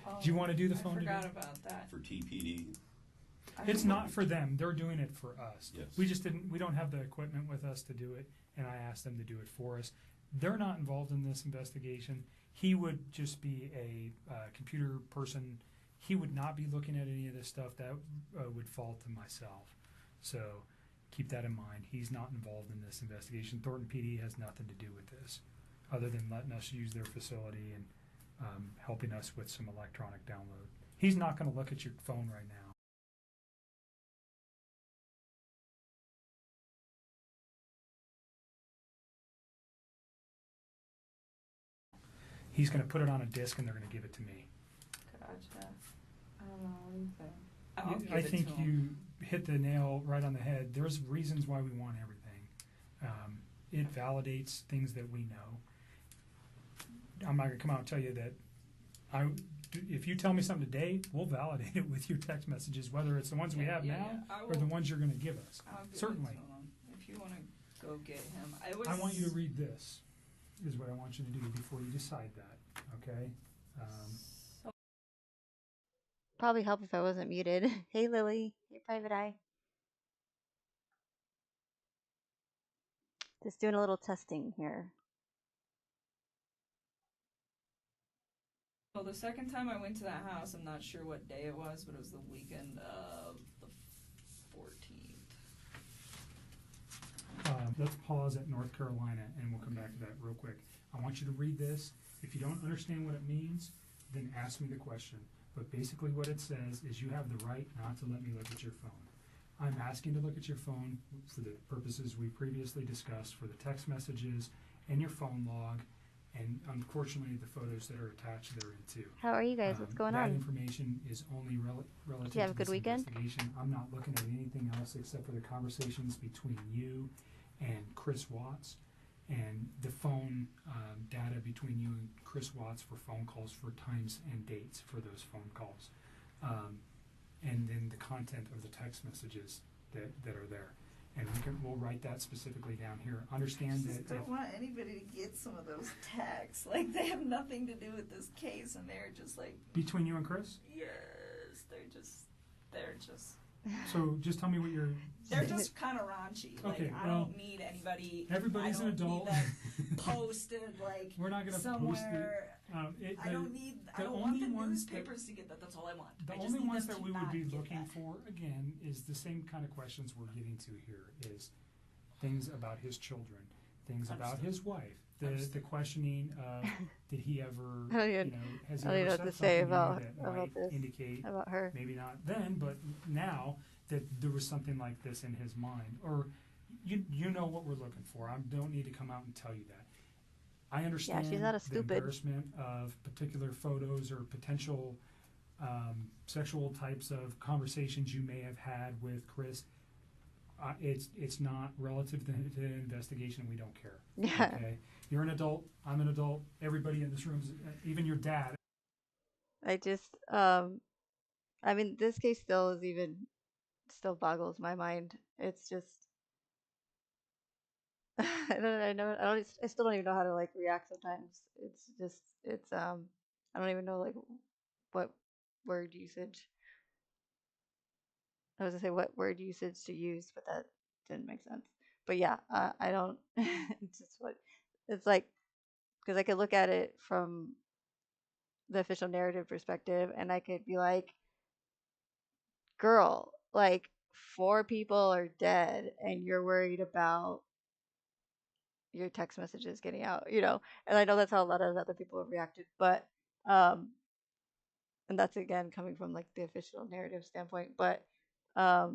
Oh, Do you want to do the I phone forgot today? about that. For TPD. It's not for them. They're doing it for us. Yes. We don't have the equipment with us to do it, and I asked them to do it for us. They're not involved in this investigation. He would just be a computer person. He would not be looking at any of this stuff. That would fall to myself. So keep that in mind. He's not involved in this investigation. Thornton PD has nothing to do with this, other than letting us use their facility and helping us with some electronic download. He's not going to look at your phone right now. He's going to put it on a disc and they're going to give it to me. Gotcha. I don't know anything. I think you hit the nail right on the head. There's reasons why we want everything. It validates things that we know. I'm not going to come out and tell you that if you tell me something today, we'll validate it with your text messages, whether it's the ones we have now or the ones you're going to give us. Certainly. If you want to go get him. I want you to read this, is what I want you to do before you decide that, okay? Probably help if I wasn't muted. Hey, Lily. Hey, Private Eye. Just doing a little testing here. Well, the second time I went to that house, I'm not sure what day it was, but it was the weekend of the 14th. Let's pause at North Carolina, and we'll come back to that real quick. I want you to read this. If you don't understand what it means, then ask me the question. But basically what it says is you have the right not to let me look at your phone. I'm asking to look at your phone for the purposes we previously discussed, for the text messages and your phone log, and unfortunately the photos that are attached therein too. How are you guys? What's going on? That information is only relative Did you have a to good this weekend? investigation. I'm not looking at anything else except for the conversations between you and Chris Watts, and the phone data between you and Chris Watts for phone calls, for times and dates for those phone calls, and then the content of the text messages that are there. And we'll write that specifically down here. Understand that. I don't want anybody to get some of those texts. Like, they have nothing to do with this case, and they're just like. Between you and Chris? Yes, they're just. So just tell me what you're. They're just kind of raunchy. Okay, like, I don't need anybody. Everybody's an adult. Need that posted like. We're not going to post it. I don't want the newspapers to get that. That's all I want. The only ones that we would be looking for, again, is the same kind of questions we're getting to here, is things about his children, things about his wife, the questioning of did he ever, has he ever said something that might indicate, about her. Maybe not then, but now, that there was something like this in his mind, or you know what we're looking for. I don't need to come out and tell you that. I understand she's not a the stupid. embarrassment of particular photos or potential sexual types of conversations you may have had with Chris. It's not relative to the investigation. We don't care. Yeah. Okay? You're an adult. I'm an adult. Everybody in this room, even your dad. I just, this case still boggles my mind. It's just, I still don't even know how to like react sometimes. I don't even know like what word usage. I was gonna say what word usage to use, but that didn't make sense. But yeah, I don't. It's just what it's like, because I could look at it from the official narrative perspective, and I could be like, "Girl, like 4 people are dead, and you're worried about your text messages getting out," And I know that's how a lot of other people have reacted, but and that's again coming from like the official narrative standpoint, but I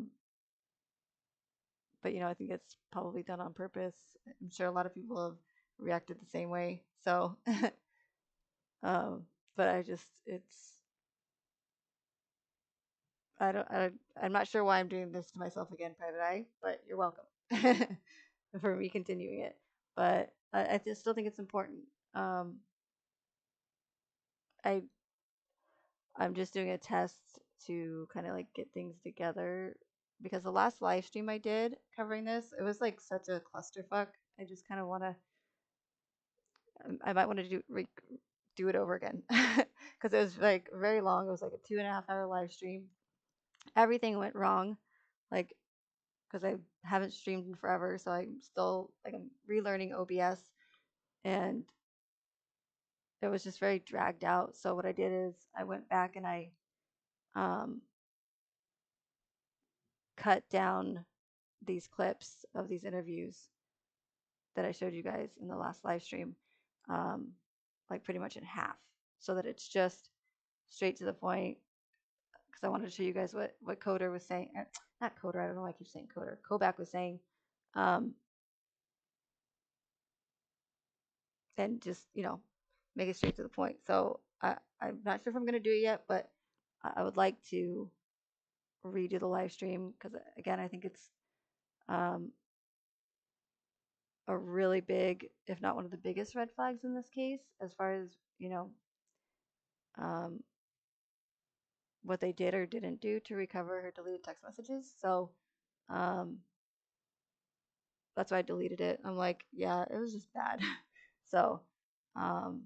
think it's probably done on purpose. I'm sure a lot of people have reacted the same way. So, but I'm not sure why I'm doing this to myself again, Private Eye, but you're welcome for me continuing it. But I just still think it's important. I'm just doing a test to kind of like get things together, because the last live stream I did covering this, it was like such a clusterfuck. I just kind of want to, I might want to do it over again because it was like very long. It was like a 2.5 hour live stream. Everything went wrong, like because I haven't streamed in forever, so I'm still like I'm relearning OBS, and it was just very dragged out. So what I did is I went back and I um, cut down these clips of these interviews that I showed you guys in the last live stream, um, like pretty much in half, so that it's just straight to the point. Because I wanted to show you guys what Coder was saying. Not Coder. I don't know why I keep saying Coder. Kobach was saying, um, and just make it straight to the point. So I'm not sure if I'm gonna do it yet, but I would like to redo the live stream because again, I think it's um, a really big, if not one of the biggest red flags in this case, as far as um, what they did or didn't do to recover her deleted text messages. So um, that's why I deleted it. I'm like, yeah, it was just bad. So um,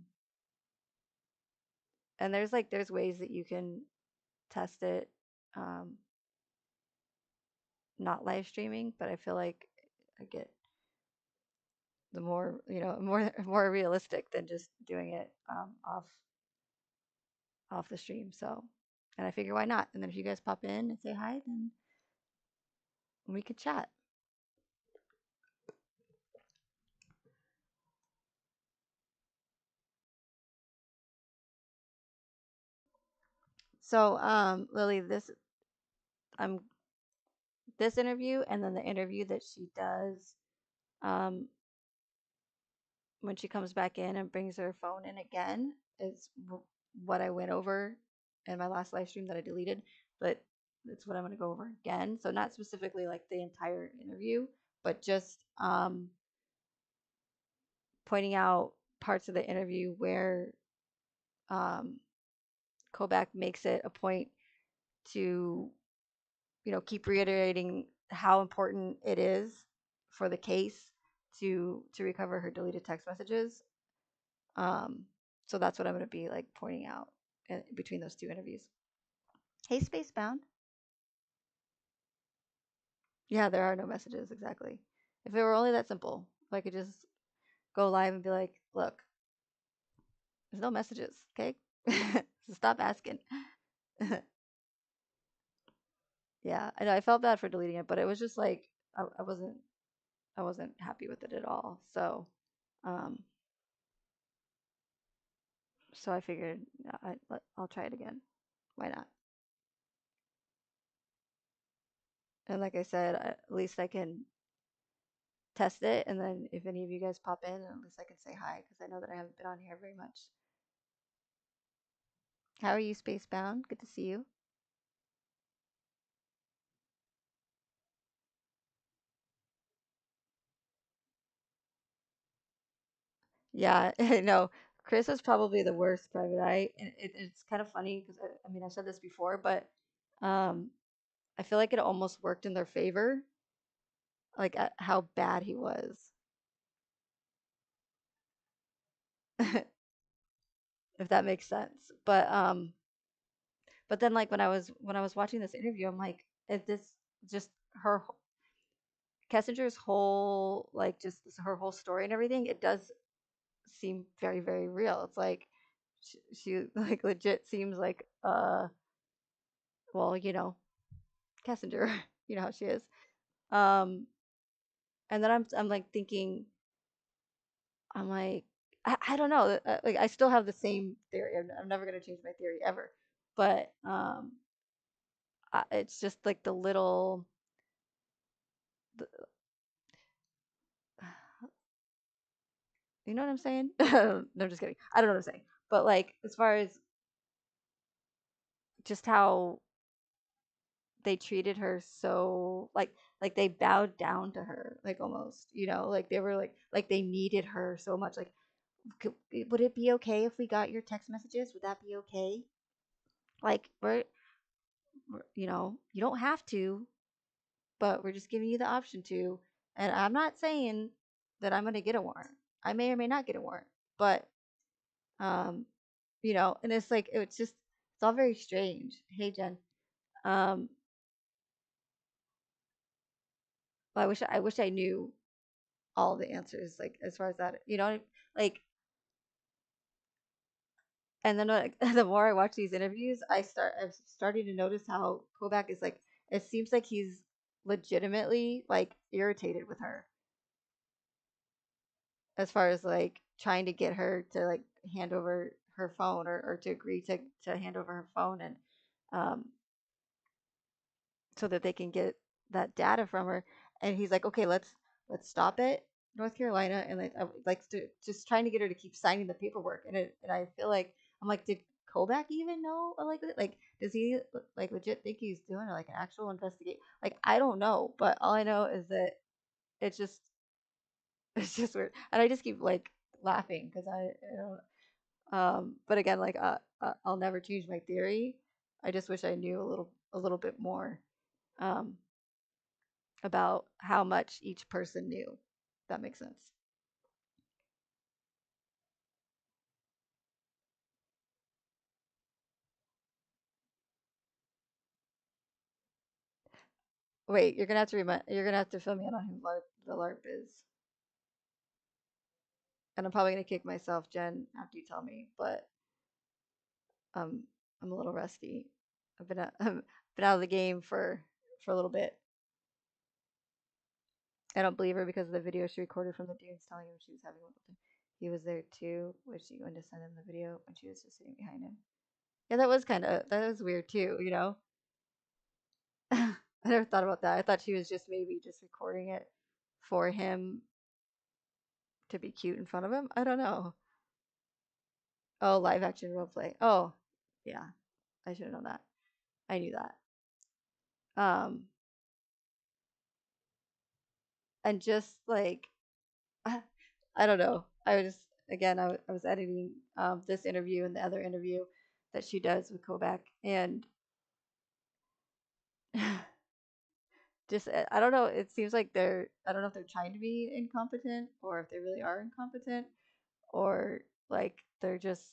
and there's ways that you can test it, um, not live streaming, but I feel like I get the more more realistic than just doing it off the stream. So, and I figure why not? And then if you guys pop in and say hi, then we could chat. So, Lily, um this interview and then the interview that she does um when she comes back in and brings her phone in again is what I went over in my last live stream that I deleted, but it's what I'm going to go over again. So not specifically like the entire interview, but just pointing out parts of the interview where um, Kobach makes it a point to, keep reiterating how important it is for the case to recover her deleted text messages. Um, so that's what I'm going to be like pointing out between those two interviews. Hey, Spacebound. Yeah, there are no messages exactly. If it were only that simple, if I could just go live and be like, look, there's no messages, okay? So stop asking. Yeah, I know I felt bad for deleting it, but it was just like I wasn't happy with it at all. Um, so I figured I'll try it again. Why not? And like I said, at least I can test it, and then if any of you guys pop in, at least I can say hi because I know that I haven't been on here very much. How are you, Spacebound? Good to see you. Yeah, I know. Chris was probably the worst private eye, and it's kind of funny because I mean I've said this before, but um, I feel like it almost worked in their favor, like how bad he was, if that makes sense. But then like when I was watching this interview, I'm like, if this just her Kessinger's whole like just her whole story and everything, it does seem very very real. It's like she like legit seems like well Kessinger, you know how she is. Um, and then I'm like thinking, I'm like, I don't know, like I still have the same theory. I'm never gonna change my theory ever, but it's just like the little, the, you know what I'm saying? No, I'm just kidding. I don't know what I'm saying, but like as far as just how they treated her so like they bowed down to her like almost like they were like they needed her so much like would it be okay if we got your text messages? Would that be okay? Like you don't have to, but we're just giving you the option to. And I'm not saying that I'm going to get a warrant. I may or may not get a warrant, but and it's like it's all very strange. Hey, Jen. Um, I wish I knew all the answers, like as far as that, like. And then the more I watch these interviews, I'm starting to notice how Kobach is like. It seems like he's legitimately like irritated with her, as far as like trying to get her to like hand over her phone, or to agree to hand over her phone, and um, so that they can get that data from her. And he's like, okay, let's stop it, North Carolina, and just trying to get her to keep signing the paperwork. And I feel like I'm like, did Kobach even know like that? Like, does he like legit think he's doing like an actual investigate? Like, I don't know, but all I know is that it's just it's just weird, and I just keep like laughing because I don't. But again, like I'll never change my theory. I just wish I knew a little bit more. Um, about how much each person knew. That makes sense. Wait, you're gonna have to fill me in on who the LARP is. And I'm probably gonna kick myself, Jen, after you tell me, but um I'm a little rusty. I've been out of the game for a little bit. I don't believe her because of the video she recorded from the dunes telling him she was having one with him. He was there too. Was she going to send him the video when she was just sitting behind him? Yeah, that was weird too. I never thought about that. I thought she was just maybe just recording it for him to be cute in front of him. I don't know. Oh, live action role play. Oh, yeah. I should have known that. I knew that. Um, and just like I don't know. I was editing this interview and the other interview that she does with Kovac, and just I don't know. It seems like I don't know if they're trying to be incompetent or if they really are incompetent, or like they're just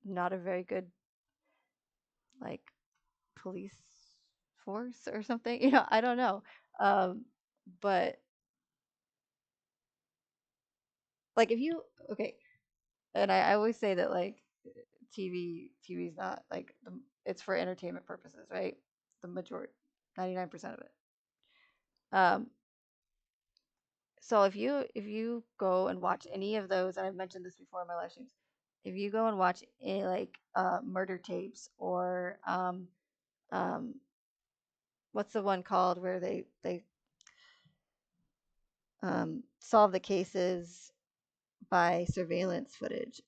not a very good like police force or something. I don't know. Um, but like if you okay, and I always say that like TV's not like it's for entertainment purposes, right? The majority, 99% of it. Um, so if you go and watch any of those, and I've mentioned this before in my live streams, if you go and watch a like murder tapes, or um what's the one called where they solve the cases by surveillance footage.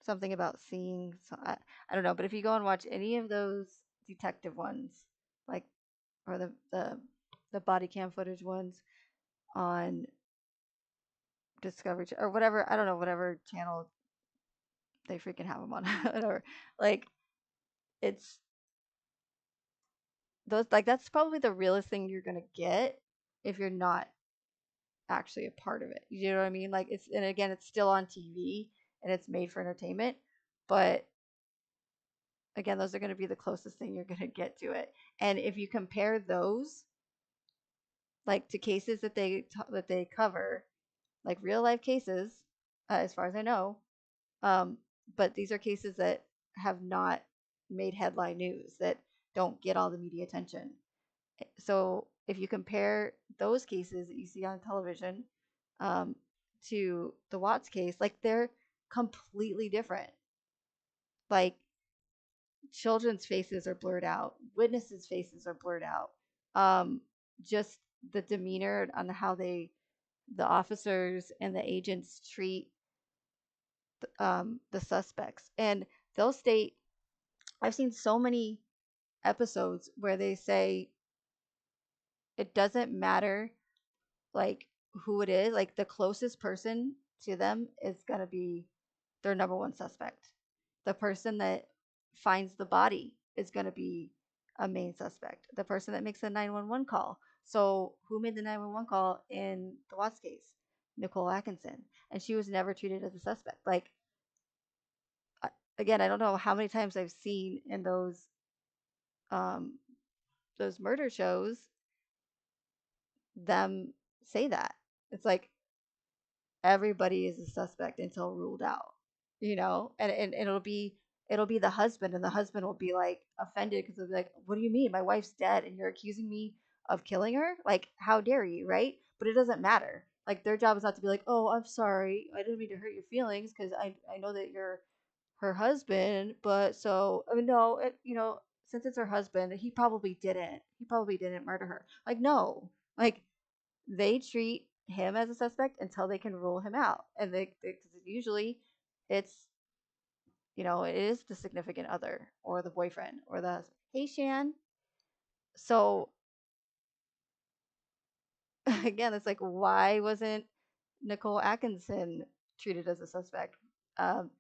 Something about seeing. So I don't know, but if you go and watch any of those detective ones, like or the body cam footage ones on Discovery or whatever, I don't know, whatever channel they freaking have them on, whatever. Like it's those like that's probably the realest thing you're gonna get if you're not actually a part of it. You know what I mean? Like and again, it's still on TV and it's made for entertainment, but again, those are going to be the closest thing you're going to get to it. And if you compare those like to cases that they cover, like real life cases, as far as I know, um, but these are cases that have not made headline news, that don't get all the media attention. So if you compare those cases that you see on television um, to the Watts case, like they're completely different. Like children's faces are blurred out, witnesses' faces are blurred out. Um, just the demeanor on how the officers and the agents treat the suspects, and they'll state. I've seen so many episodes where they say it doesn't matter like who it is, like the closest person to them is gonna be their number one suspect. The person that finds the body is gonna be a main suspect. The person that makes the 911 call. So who made the 911 call in the Watts case? Nicole Atkinson, and she was never treated as a suspect. Like again, I don't know how many times I've seen in um, those murder shows them say that. It's like everybody is a suspect until ruled out, and it'll be the husband, and the husband will be like offended because they'll be like, what do you mean my wife's dead and you're accusing me of killing her? Like, how dare you, right? But it doesn't matter. Like, their job is not to be like, oh, I'm sorry, I didn't mean to hurt your feelings because I know that you're her husband, but so I mean, no, since it's her husband, he probably didn't murder her. Like, no, like, they treat him as a suspect until they can rule him out. And cause usually it's, it is the significant other or the boyfriend or the husband. Hey, Shan. So again, it's like, why wasn't Nicole Atkinson treated as a suspect? Um,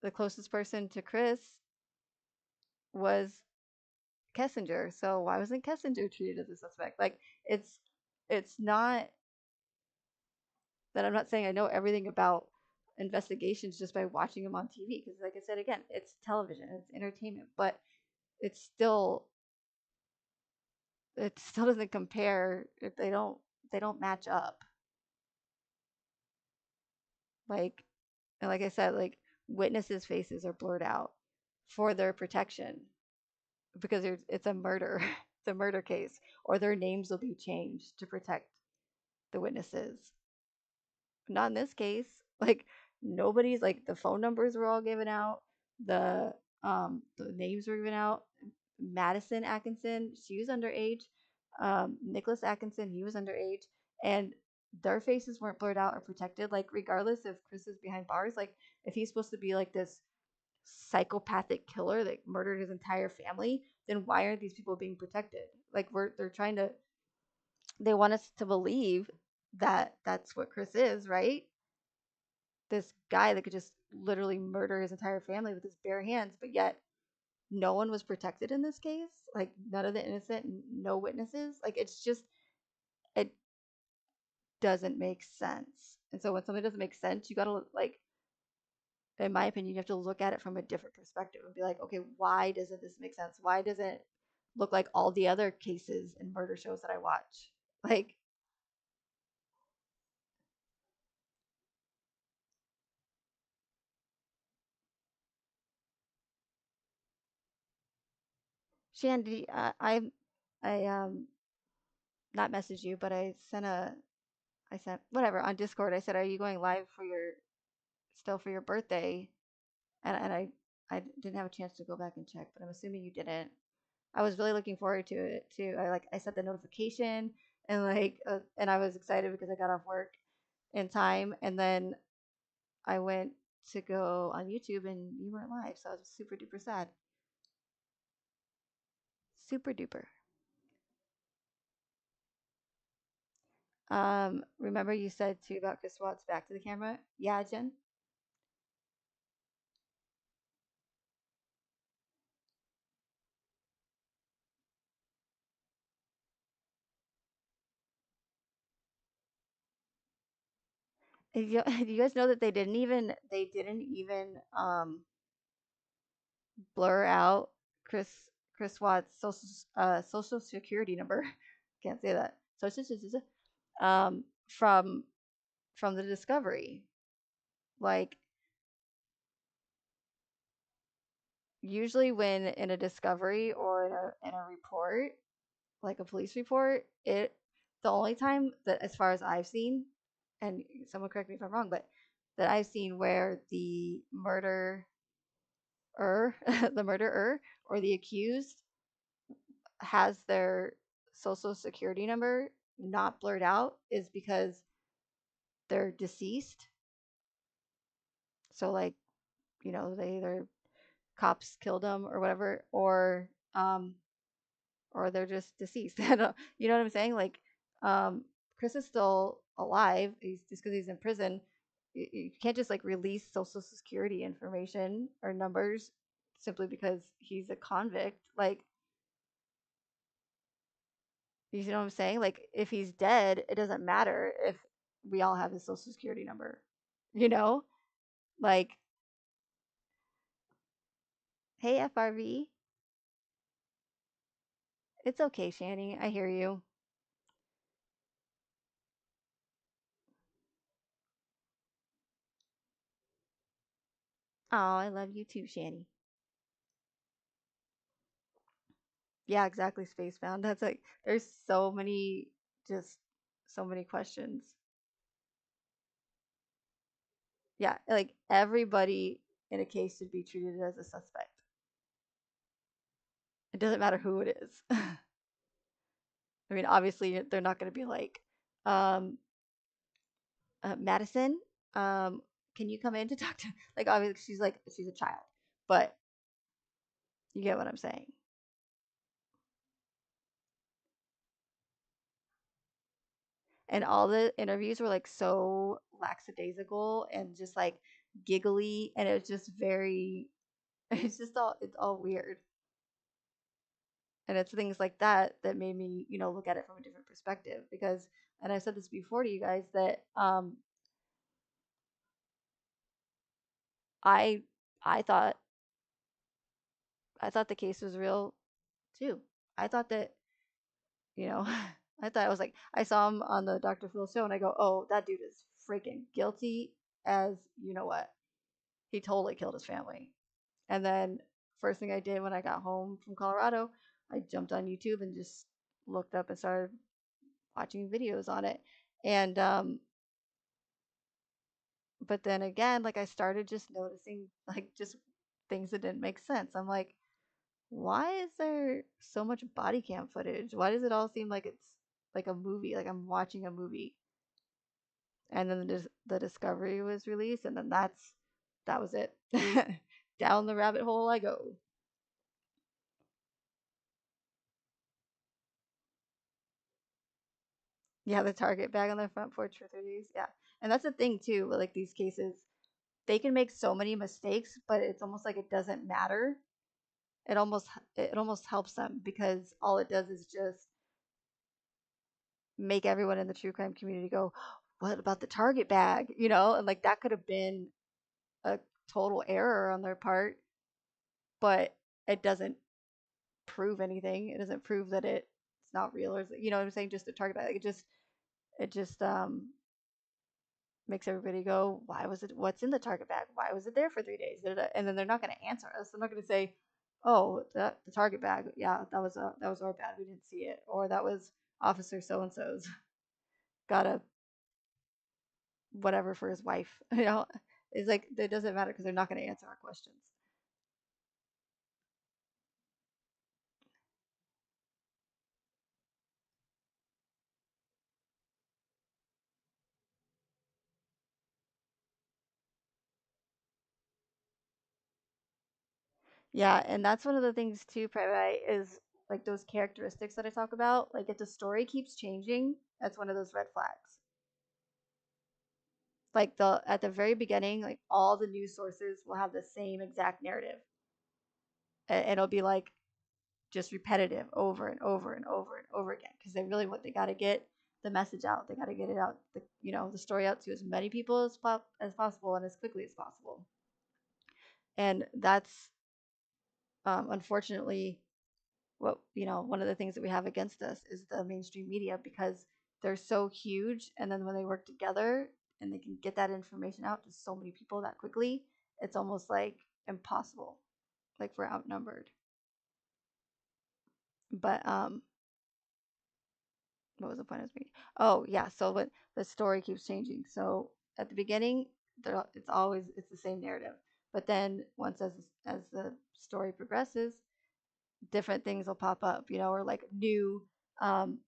the closest person to Chris was Kessinger. So why wasn't Kessinger treated as a suspect? Like, it's not that I'm not saying I know everything about investigations just by watching them on TV, because like I said, again, it's television, it's entertainment, but it's still it still doesn't compare. If they don't match up. Like, and like I said, like, witnesses' faces are blurred out for their protection because it's a murder. It's a murder case, or their names will be changed to protect the witnesses. Not in this case. Like, nobody's, like, the phone numbers were all given out. The names were given out. Madison Atkinson, she was underage. Nicholas Atkinson, he was underage, and their faces weren't blurred out or protected. Like, regardless if Chris is behind bars, like, if he's supposed to be like this psychopathic killer that murdered his entire family, then why aren't these people being protected? Like, they're trying to they want us to believe that that's what Chris is, right? This guy that could just literally murder his entire family with his bare hands, but yet no one was protected in this case. Like, none of the innocent, no witnesses. Like, it's just, it doesn't make sense. And so when something doesn't make sense, you gotta, like, in my opinion, you have to look at it from a different perspective and be like, okay, why doesn't this make sense? Why doesn't it look like all the other cases and murder shows that I watch? Like, Shandy, I not messaged you, but I sent whatever on Discord. I said, "Are you going live for your still for your birthday?" And I didn't have a chance to go back and check, but I'm assuming you didn't. I was really looking forward to it too. I set the notification, and and I was excited because I got off work in time, and then I went to go on YouTube and you weren't live, so I was super duper sad. Super duper. Remember you said too about Chris Watts back to the camera? Yeah, Jen. You guys know that they didn't even blur out Chris Chris Watts' social security number. Can't say that. From the discovery. Like, usually when in a discovery or in a report, like a police report, the only time that, as far as I've seen, and someone correct me if I'm wrong, but that I've seen where the the murderer or the accused has their social security number not blurred out is because they're deceased. So, like, they either cops killed them or whatever, or they're just deceased. I don't, you know what I'm saying? Like, Chris is still alive. He's just because he's in prison. You can't just, like, release social security information or numbers simply because he's a convict. Like, you know what I'm saying? Like, if he's dead, it doesn't matter if we all have his social security number. You know? Like, Hey, FRV. It's okay, Shani. I hear you. Oh, I love you too, Shani. Yeah, exactly. Spacebound. That's like, there's so many, just so many questions. Yeah, like everybody in a case should be treated as a suspect. It doesn't matter who it is. I mean, obviously, they're not going to be like, um, Madison, can you come in to talk to? Like, obviously, she's a child, but you get what I'm saying. And all the interviews were like so lackadaisical and just like giggly, and it was just very. It's all weird, and it's things like that that made me look at it from a different perspective because, and I said this before to you guys that I I thought I thought the case was real too. I thought that you know, I thought I was like, I saw him on the Dr. Phil show and I go, oh, that dude is freaking guilty as you know what. He totally killed his family. And then, first thing I did when I got home from Colorado, I jumped on YouTube and just looked up and started watching videos on it. And, but then again, like I started just noticing like just things that didn't make sense. I'm like, why is there so much body cam footage? Why does it all seem like it's like a movie, like I'm watching a movie? And then the discovery was released, and then that was it. Down the rabbit hole I go. Yeah, the Target bag on their front porch for 3 days. Yeah, and that's the thing too. Like these cases, they can make so many mistakes, but it's almost like it doesn't matter. It almost helps them because all it does is just make everyone in the true crime community go, "What about the Target bag?" And like that could have been a total error on their part, but it doesn't prove anything. It doesn't prove that it's not real or you know what I'm saying. Just a Target bag. Like it just makes everybody go, why was it? What's in the Target bag? Why was it there for 3 days? And then they're not going to answer us. They're not going to say, oh, the Target bag. Yeah, that was our bad. We didn't see it, or that was Officer so and so's got a whatever for his wife. It's like it doesn't matter because they're not going to answer our questions. Yeah, and that's one of the things too, Private Eye, is like those characteristics that I talk about. Like if the story keeps changing, that's one of those red flags. Like the at the very beginning, like all the news sources will have the same exact narrative. And it'll be like just repetitive over and over and over and over again because they really what they got to get the message out. They got to get it out, the story out to as many people as possible and as quickly as possible. And that's unfortunately what one of the things that we have against us is the mainstream media because they're so huge and then when they work together and they can get that information out to so many people that quickly, it's almost like impossible, like we're outnumbered. But what was the point I was making? Oh yeah, so what the story keeps changing. So at the beginning it's the same narrative, but then once as the story progresses, different things will pop up, or like um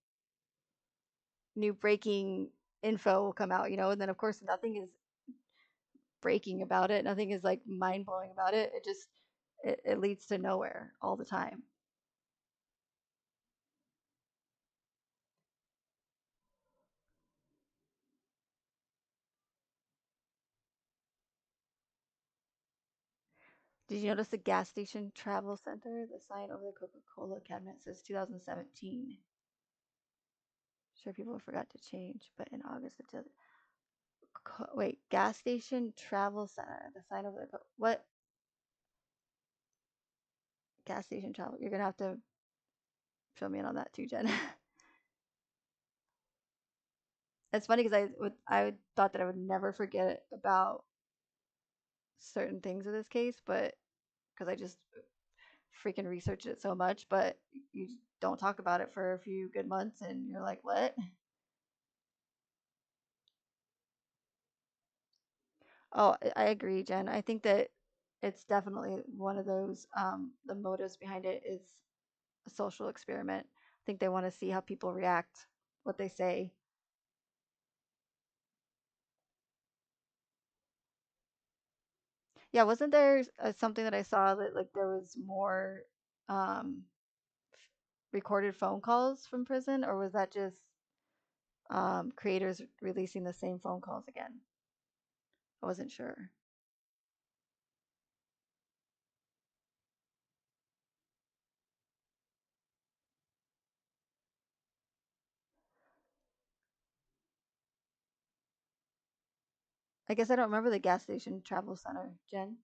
new breaking info will come out, and then of course nothing is breaking about it. Nothing is like mind blowing about it. It leads to nowhere all the time. Did you notice the gas station travel center? The sign over the Coca-Cola cabinet says 2017. Sure, people forgot to change, but in August of wait, gas station travel center. The sign over the what? gas station travel. You're gonna have to fill me in on that too, Jen. It's funny because I thought that I would never forget about certain things in this case, but because I just freaking researched it so much, but you don't talk about it for a few good months, and you're like, what? Oh, I agree, Jen. I think that it's definitely one of those. The motives behind it is a social experiment. I think they want to see how people react, what they say. Yeah, wasn't there something that I saw that like there was more um, recorded phone calls from prison, or was that just creators releasing the same phone calls again? I wasn't sure. I guess I don't remember the gas station travel center, Jen.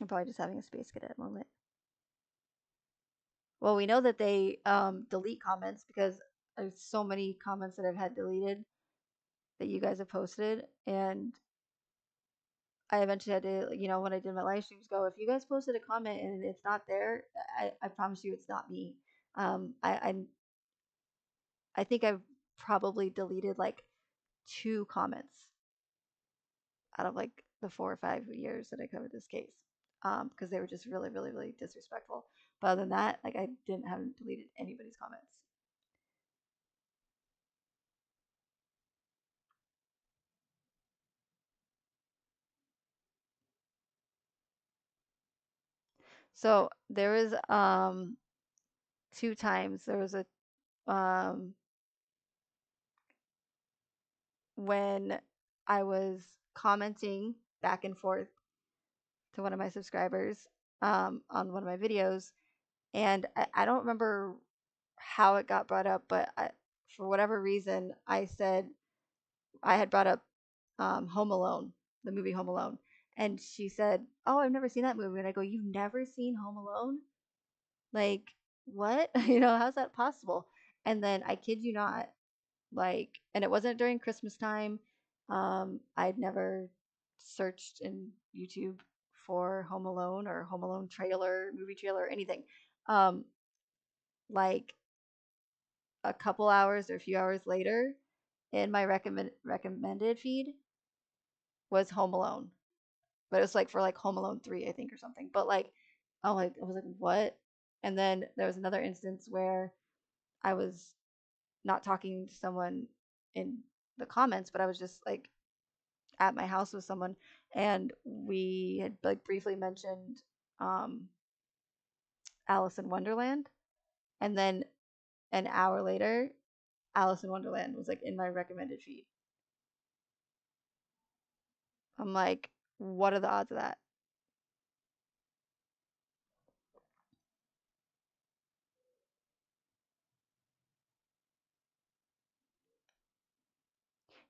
I'm probably just having a space cadet moment. Well, we know that they delete comments because there's so many comments that I've had deleted that you guys have posted, and I eventually had to, when I did my live streams, go, if you guys posted a comment and it's not there, I promise you it's not me. I think I've probably deleted like 2 comments out of like the 4 or 5 years that I covered this case, because they were just really, really, really disrespectful. But other than that, like I haven't deleted anybody's comments. So there was 2 times. There was a when I was commenting back and forth to one of my subscribers on one of my videos, and I don't remember how it got brought up, but for whatever reason, I said I had brought up Home Alone, the movie Home Alone, and she said, "Oh, I've never seen that movie." And I go, "You've never seen Home Alone? Like what? How's that possible?" And then I kid you not, like, and it wasn't during Christmas time. I'd never searched in YouTube for Home Alone or Home Alone trailer, movie trailer, or anything. Um, like a couple hours or a few hours later, in my recommended feed was Home Alone, but it was like for like Home Alone 3, I think, or something. But like, I was like, what? And then there was another instance where I was not talking to someone in the comments, but I was just like at my house with someone, and we had like briefly mentioned um, Alice in Wonderland, and then an hour later, Alice in Wonderland was like in my recommended feed. I'm like, what are the odds of that?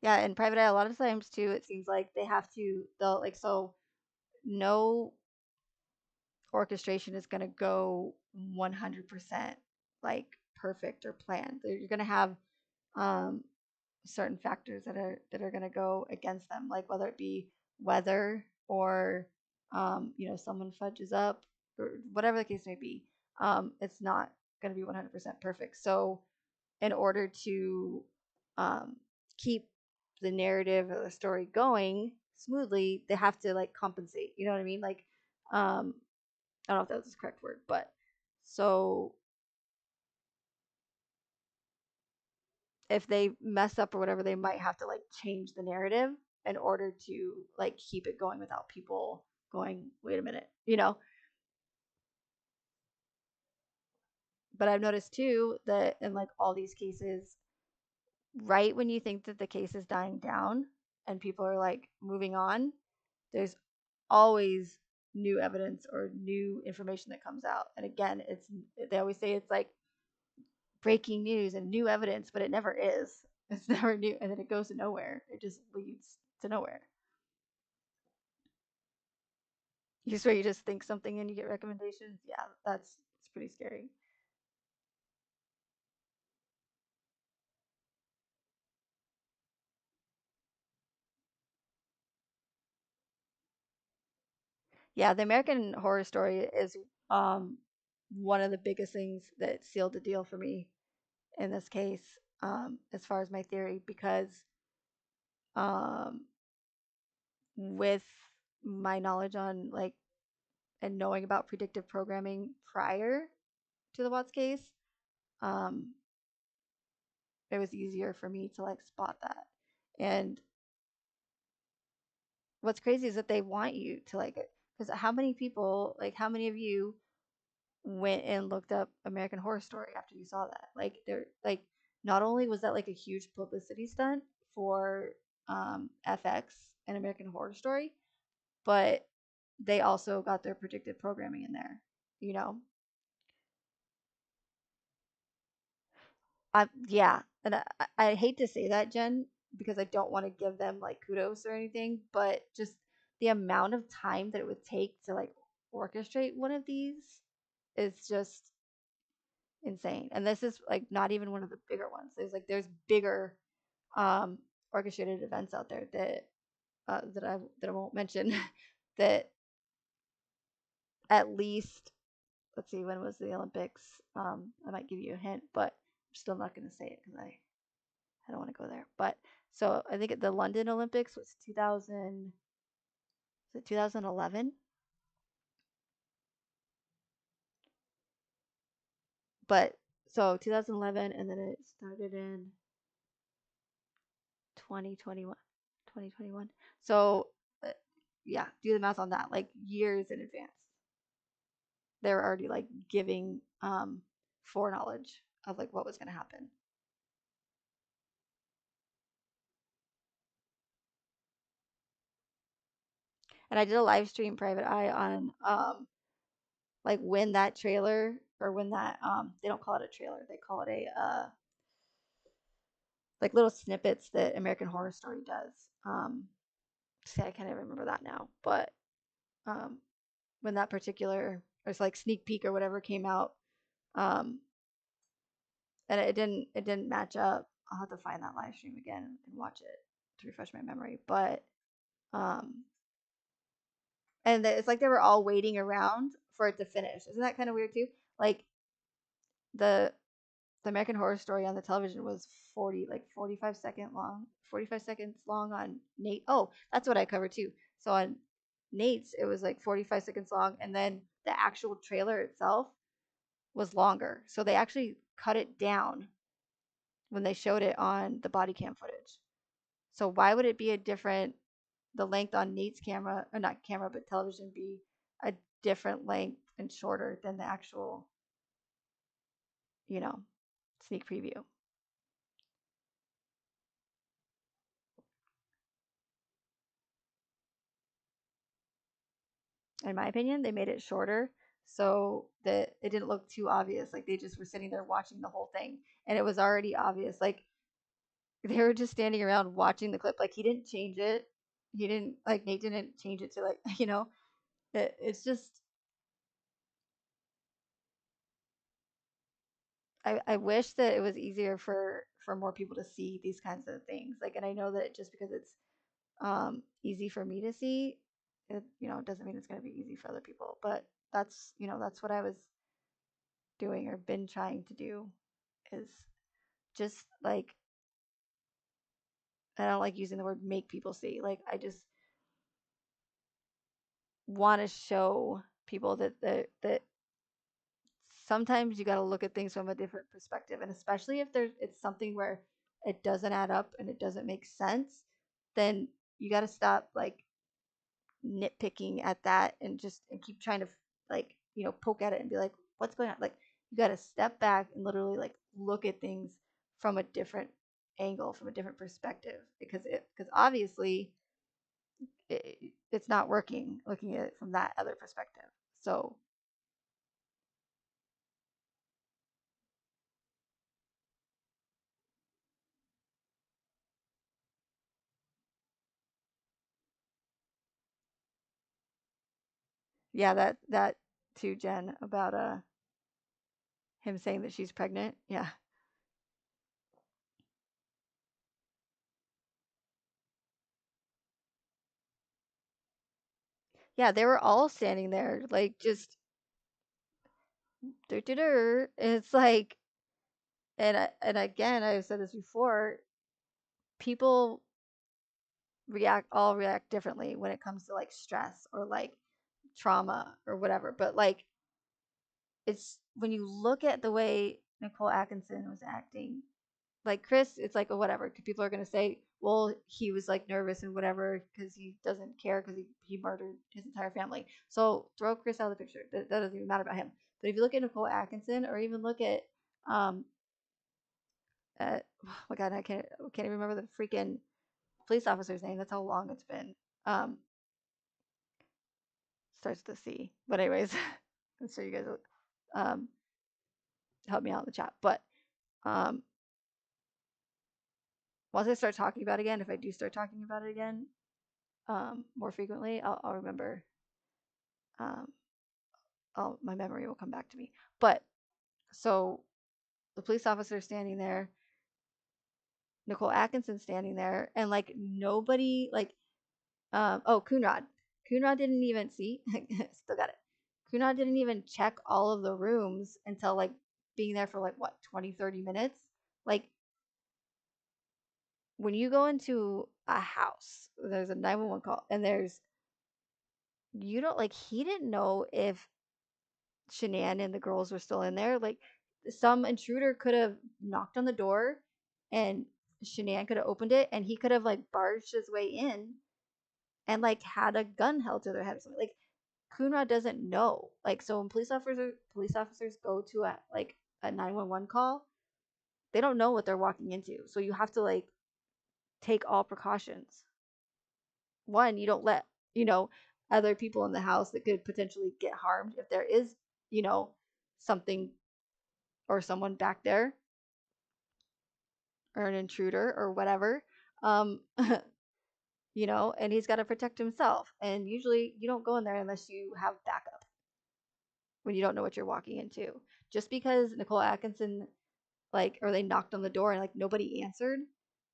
Yeah, in private eye, a lot of times too, it seems like they'll like, so no orchestration is going to go 100% like perfect or planned. You're going to have um, certain factors that are going to go against them, like whether it be weather or someone fudges up or whatever the case may be. It's not going to be 100% perfect. So in order to um, keep the narrative or the story going smoothly, they have to like compensate. You know what I mean? Like, I don't know if that was the correct word, but so if they mess up or whatever, they might have to like change the narrative in order to like keep it going without people going, wait a minute. But I've noticed too that in like all these cases, right when you think that the case is dying down and people are like moving on, there's always new evidence or new information that comes out. And again, they always say it's like breaking news and new evidence, but it never is. It's never new, and then it goes to nowhere. It just leads to nowhere. You swear you just think something and you get recommendations. Yeah, it's pretty scary. Yeah, the American Horror Story is um one of the biggest things that sealed the deal for me in this case, as far as my theory, because um with my knowledge on like and knowing about predictive programming prior to the Watts case, um, it was easier for me to like spot that. And what's crazy is that they want you to like it, because how many people, like how many of you went and looked up American Horror Story after you saw that? Like they're like, not only was that like a huge publicity stunt for FX and American Horror Story, but they also got their predictive programming in there, you know. Yeah, and I hate to say that, Jen, because I don't want to give them like kudos or anything, but just the amount of time that it would take to like orchestrate one of these is just insane. And this is like not even one of the bigger ones. There's bigger um orchestrated events out there that that I won't mention that at least, let's see, when was the Olympics? I might give you a hint, but I'm still not going to say it because I don't want to go there. But so I think the London Olympics was 2000, was it 2011? But so 2011, and then it started in 2021. 2021. So uh, yeah, do the math on that. Like years in advance, they were already like giving foreknowledge of like what was going to happen. And I did a live stream private eye on like when that trailer, or when that they don't call it a trailer, they call it a like little snippets that American Horror Story does. See, I can't even remember that now, but um, when that particular, or it's like sneak peek or whatever came out, um, and it didn't match up. I'll have to find that live stream again and watch it to refresh my memory. But um, and it's like they were all waiting around for it to finish. Isn't that kind of weird too? Like the the American Horror Story on the television was 45 seconds long on Nate. Oh, that's what I covered too. So on Nate's, it was like 45 seconds long, and then the actual trailer itself was longer. So they actually cut it down when they showed it on the body cam footage. So why would it be a different, the length on Nate's camera, or not camera, but television, be a different length and shorter than the actual, you know, sneak preview? In my opinion, they made it shorter so that it didn't look too obvious. Like they just were sitting there watching the whole thing, and it was already obvious. Like they were just standing around watching the clip. Like he didn't change it. He didn't, like Nate didn't change it to like it's just, I wish that it was easier for more people to see these kinds of things. Like, and I know that just because it's easy for me to see, it doesn't mean it's going to be easy for other people. But that's what I was doing, or been trying to do, is just like, I don't like using the word make people see. Like I just want to show people that sometimes you got to look at things from a different perspective, and especially if it's something where it doesn't add up and it doesn't make sense, then you got to stop like nitpicking at that, and keep trying to like poke at it and be like, what's going on? Like you got to step back and literally like look at things from a different angle, from a different perspective, because obviously it's not working looking at it from that other perspective. So Yeah, that too, Jen, about him saying that she's pregnant. Yeah. Yeah, they were all standing there, like just it's like, and again, I've said this before, people react differently when it comes to like stress or like trauma or whatever. But like, it's when you look at the way Nicole Atkinson was acting, like Chris, it's like, oh, whatever. People are gonna say, well, he was like nervous and whatever because he doesn't care because he murdered his entire family. So throw Chris out of the picture. That doesn't even matter about him. But if you look at Nicole Atkinson, or even look um, oh my God, I can't even remember the freaking police officer's name. That's how long it's been. Um, Starts with a C. But anyways, I'm sure you guys will help me out in the chat. But um, once I start talking about it again, if I do start talking about it again more frequently, I'll remember. Um, my memory will come back to me. But so the police officer standing there, Nicole Atkinson standing there, and like nobody, like, oh, Coonrod. Coonrod didn't even see, still got it. Coonrod didn't even check all of the rooms until like being there for like what, 20, 30 minutes. Like, when you go into a house, there's a 911 call, and you don't, like, he didn't know if Shanann and the girls were still in there. Like, some intruder could have knocked on the door, and Shanann could have opened it, and he could have like barged his way in and like had a gun held to their head or something. Like, Coonrod doesn't know. Like, so when police officers go to a 911 call, they don't know what they're walking into. So you have to like take all precautions. One, you don't let, you know, other people in the house that could potentially get harmed if there is, you know, something or someone back there, or an intruder or whatever. Um, and he's got to protect himself. And usually you don't go in there unless you have backup when you don't know what you're walking into. Just because Nicole Atkinson, like, or they knocked on the door and like nobody answered,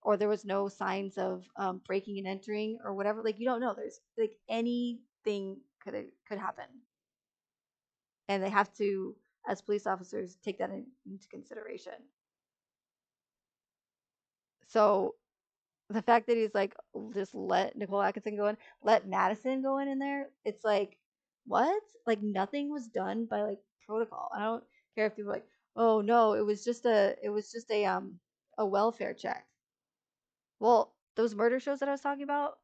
or there was no signs of breaking and entering or whatever, like, you don't know. There's like anything could happen, and they have to, as police officers, take that into consideration. So the fact that he's like, just let Nicole Atkinson go in, let Madison go in there, it's like, what? Like, nothing was done by like protocol. I don't care if people are like, oh no, it was just a welfare check. Well, those murder shows that I was talking about,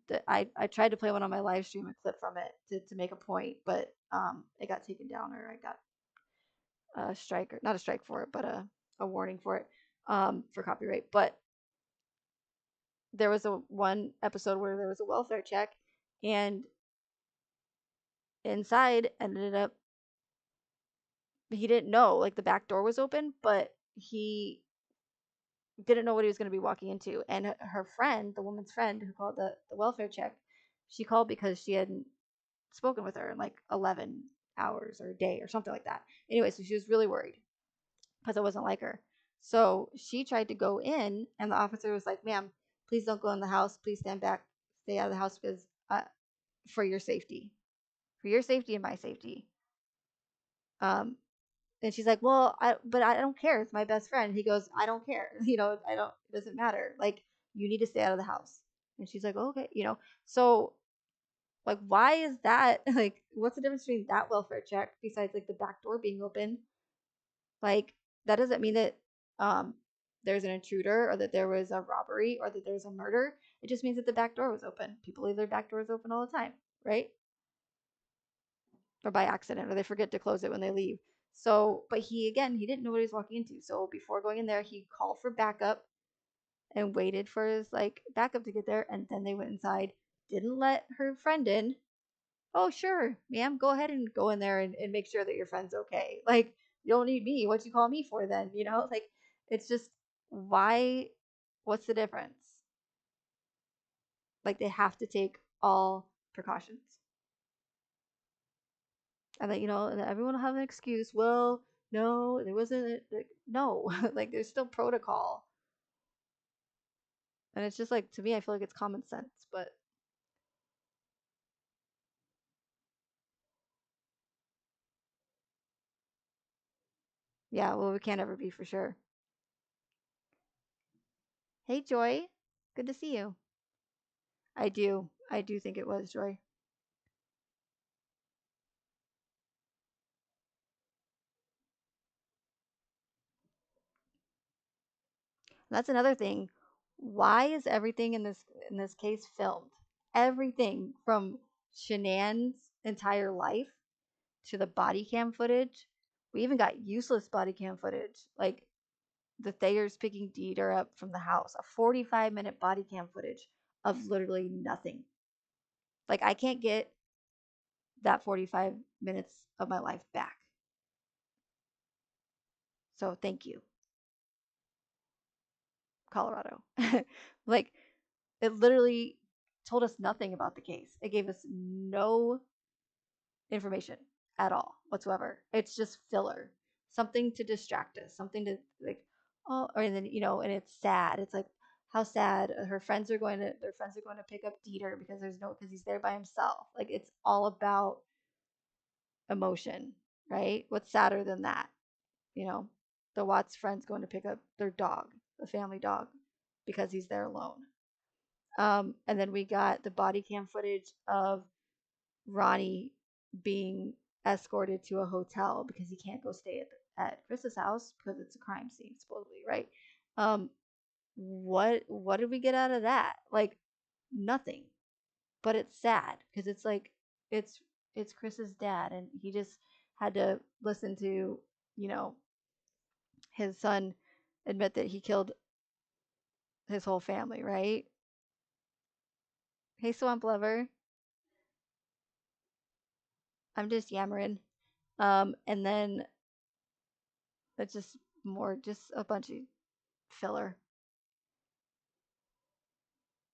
that I tried to play one on my live stream, a clip from it to make a point, but it got taken down, or I got a strike, or not a strike for it, but a warning for it, for copyright. But there was a one episode where there was a welfare check, and inside ended up, he didn't know, like, the back door was open, but he didn't know what he was going to be walking into. And her friend, the woman's friend who called the welfare check, she called because she hadn't spoken with her in like 11 hours or a day or something like that. Anyway, so she was really worried because it wasn't like her. So she tried to go in, and the officer was like, ma'am, please don't go in the house. Please stand back, stay out of the house, because for your safety, and my safety. Um, and she's like, well, but I don't care. It's my best friend. He goes, I don't care. I don't, it doesn't matter. Like, you need to stay out of the house. And she's like, oh, okay. So, like, why is that? Like, what's the difference between that welfare check besides like the back door being open? Like, that doesn't mean that there's an intruder, or that there was a robbery, or that there's a murder. It just means that the back door was open. People leave their back doors open all the time, right? Or by accident, or they forget to close it when they leave. So, but he didn't know what he was walking into. So before going in there, he called for backup and waited for his like backup to get there, and then they went inside. Didn't let her friend in. Oh, sure, ma'am, go ahead and go in there and make sure that your friend's okay. Like, you don't need me. What you call me for then? Like, it's just, why? What's the difference? Like, they have to take all precautions. And that, and everyone will have an excuse. Well, no, there wasn't. No, like there's still protocol. And it's just like, to me, I feel like it's common sense. But yeah, well, we can't ever be for sure. Hey, Joy. Good to see you. I do. I do think it was Joy. That's another thing. Why is everything in this case filmed? Everything from Shanann's entire life to the body cam footage. We even got useless body cam footage, like the Thayers picking Dieter up from the house. A 45-minute body cam footage of literally nothing. Like I can't get that 45 minutes of my life back. So thank you, Colorado. Like it literally told us nothing about the case. It gave us no information at all whatsoever. It's just filler, something to distract us, something to like, oh, or and then and it's sad. It's like how sad their friends are going to pick up Dieter because he's there by himself. Like it's all about emotion, right? What's sadder than that? You know, the Watts friends going to pick up their dog, the family dog, because he's there alone. And then we got the body cam footage of Ronnie being escorted to a hotel because he can't go stay at Chris's house because it's a crime scene, supposedly, right? Um, what did we get out of that? Like nothing. But it's sad because it's like it's it's Chris's dad, and he just had to listen to you know his son admit that he killed his whole family, right? Hey, Swamp Lover, I'm just yammering. And then it's just a bunch of filler.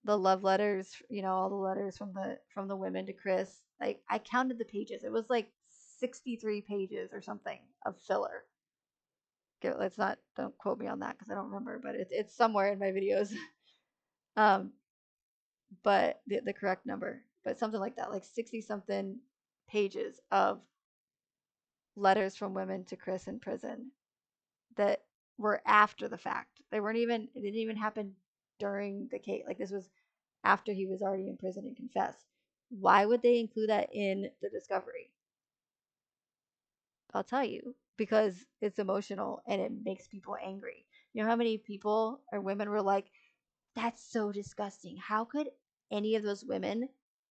The love letters, all the letters from the women to Chris. Like I counted the pages. It was like 63 pages or something of filler. Let's not don't quote me on that because I don't remember, but it's somewhere in my videos. um, but the correct number, but something like that, like 60 something pages of letters from women to Chris in prison that were after the fact. It didn't even happen during the case. Like this was after he was already in prison and confessed. Why would they include that in the discovery? I'll tell you, because it's emotional and it makes people angry. You know how many people or women were like, that's so disgusting. How could any of those women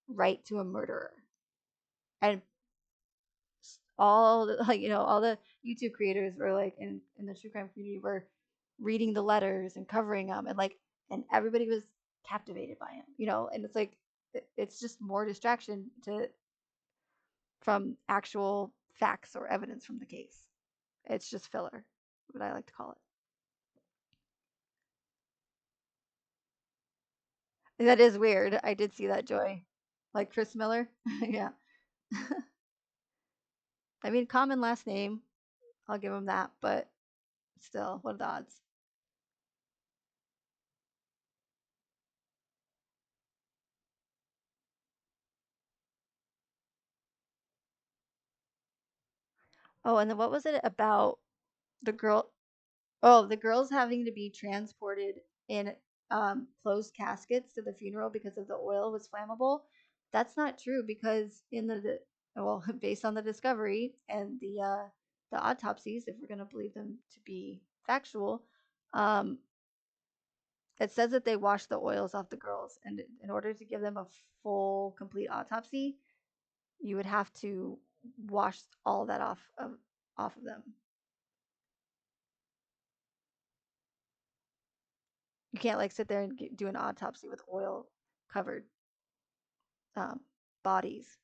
write to a murderer? And all the, all the YouTube creators were like in the true crime community were reading the letters and covering them, and everybody was captivated by him. And it's like it's just more distraction from actual facts or evidence from the case. It's just filler, what I like to call it. That is weird. I did see that, Joy. Like Chris Miller. Yeah. I mean, common last name. I'll give him that, but still, what are the odds? Oh, and then what was it about the girl? Oh, the girls having to be transported in closed caskets to the funeral because of the oil was flammable. That's not true because well, based on the discovery and the autopsies, if we're going to believe them to be factual, um, it says that they washed the oils off the girls, and in order to give them a full, complete autopsy, you would have to wash all that off of them. You can't like sit there and do an autopsy with oil covered um, bodies.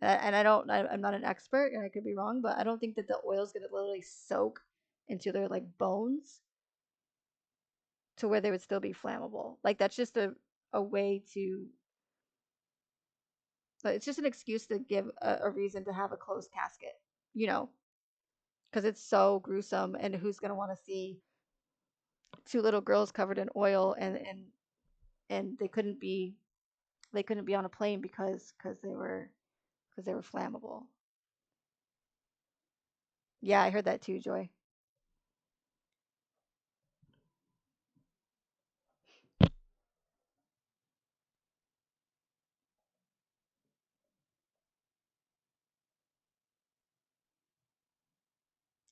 And I'm not an expert, and I could be wrong, but I don't think that the oil is going to literally soak into their like bones to where they would still be flammable. Like that's just a way to But it's just an excuse to give a reason to have a closed casket, you know, because it's so gruesome. And who's going to want to see two little girls covered in oil and they couldn't be on a plane because they were flammable. Yeah, I heard that too, Joy.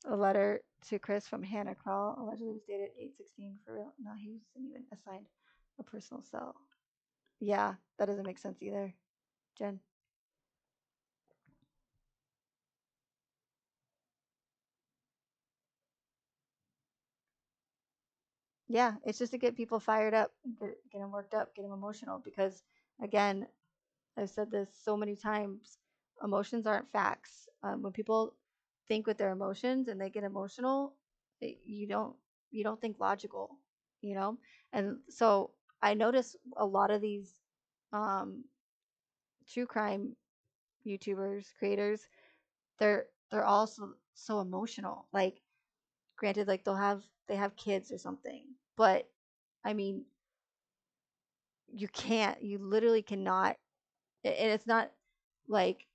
A letter to Chris from Hannah Crawl allegedly was dated 8/16 for real. No, he wasn't even assigned a personal cell. Yeah, that doesn't make sense either, Jen. Yeah, it's just to get people fired up, get them worked up, get them emotional. Because again, I've said this so many times, emotions aren't facts. When people think with their emotions and they get emotional, you don't think logical, you know. And so I notice a lot of these um, true crime YouTubers, creators, they're all so emotional. Like, granted, like they have kids or something, but I mean, you literally cannot, and like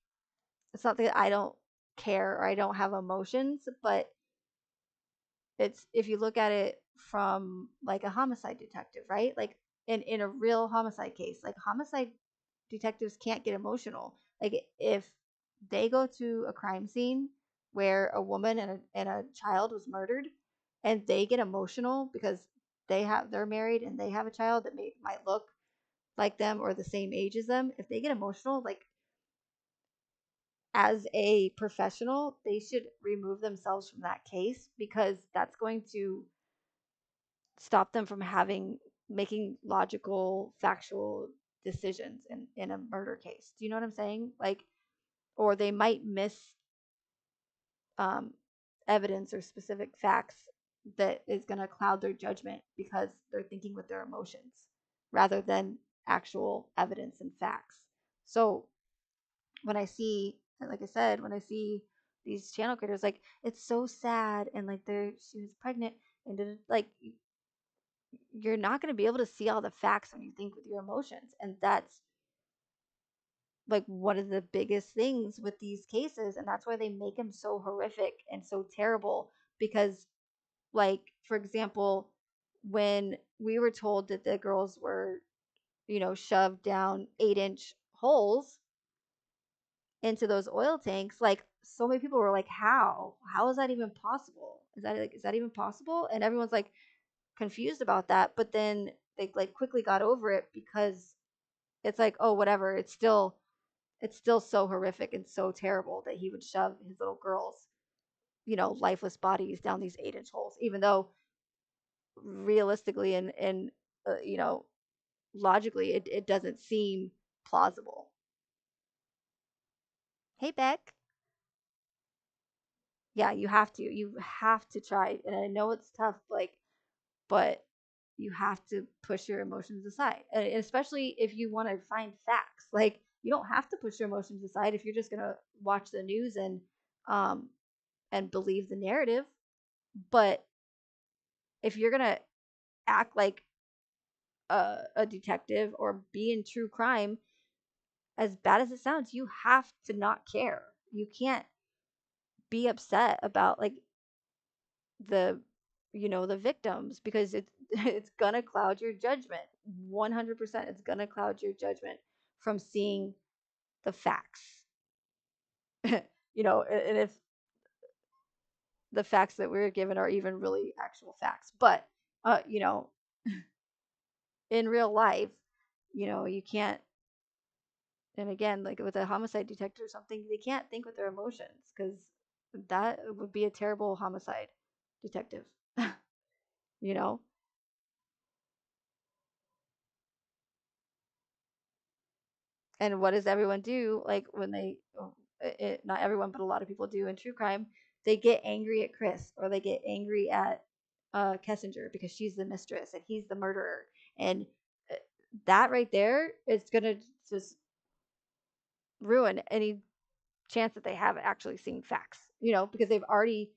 it's not that I don't care or I don't have emotions, but it's, if you look at it from like a homicide detective, right? Like in a real homicide case, like homicide detectives can't get emotional. Like if they go to a crime scene where a woman and a child was murdered and they get emotional because they're married and they have a child that might look like them or the same age as them, if they get emotional, like as a professional, they should remove themselves from that case because that's going to stop them from making logical, factual decisions in a murder case. Do you know what I'm saying? Like, or they might miss um, evidence or specific facts that is going to cloud their judgment because they're thinking with their emotions rather than actual evidence and facts. So when I see, like I said, when I see these channel creators, like it's so sad, and like she was pregnant, and like you're not going to be able to see all the facts when you think with your emotions, and that's like one of the biggest things with these cases, and that's why they make them so horrific and so terrible. Because, like, for example, when we were told that the girls were, shoved down 8-inch holes into those oil tanks, like so many people were like, how is that even possible? Is that even possible? And everyone's like confused about that, but then they like quickly got over it because it's like, oh, whatever, it's still so horrific and so terrible that he would shove his little girls, lifeless bodies down these 8-inch holes, even though realistically and logically it doesn't seem plausible. Hey, Beck. Yeah, you have to try, and I know it's tough, like, but you have to push your emotions aside, and especially if you want to find facts. Like, you don't have to push your emotions aside if you're just gonna watch the news um and believe the narrative. But if you're gonna act like a detective or be in true crime, as bad as it sounds, you have to not care. You can't be upset about like the the victims, because it's it's gonna cloud your judgment. 100%, it's gonna cloud your judgment from seeing the facts. And if the facts that we're given are even really actual facts, but uh you know in real life, you can't. And again, like with a homicide detective or something, they can't think with their emotions, because that would be a terrible homicide detective. you know And what does everyone do? Like when not everyone, but a lot of people do in true crime, they get angry at Chris, or they get angry at Kessinger because she's the mistress and he's the murderer. And uh, that right there is going to just ruin any chance that they have actually seeing facts, because they've already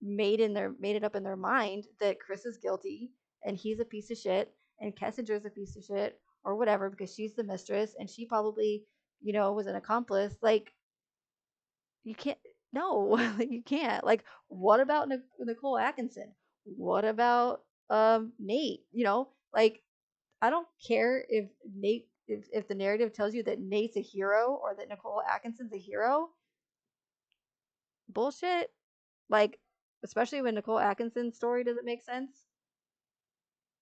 made it up in their mind that Chris is guilty and he's a piece of shit and Kessinger's a piece of shit or whatever because she's the mistress and she probably, was an accomplice. Like, you can't, no, you can't. Like, what about Nicole Atkinson? What about Nate? Like, I don't care if Nate, if the narrative tells you that Nate's a hero or that Nicole Atkinson's a hero. Bullshit. Like, especially when Nicole Atkinson's story doesn't make sense,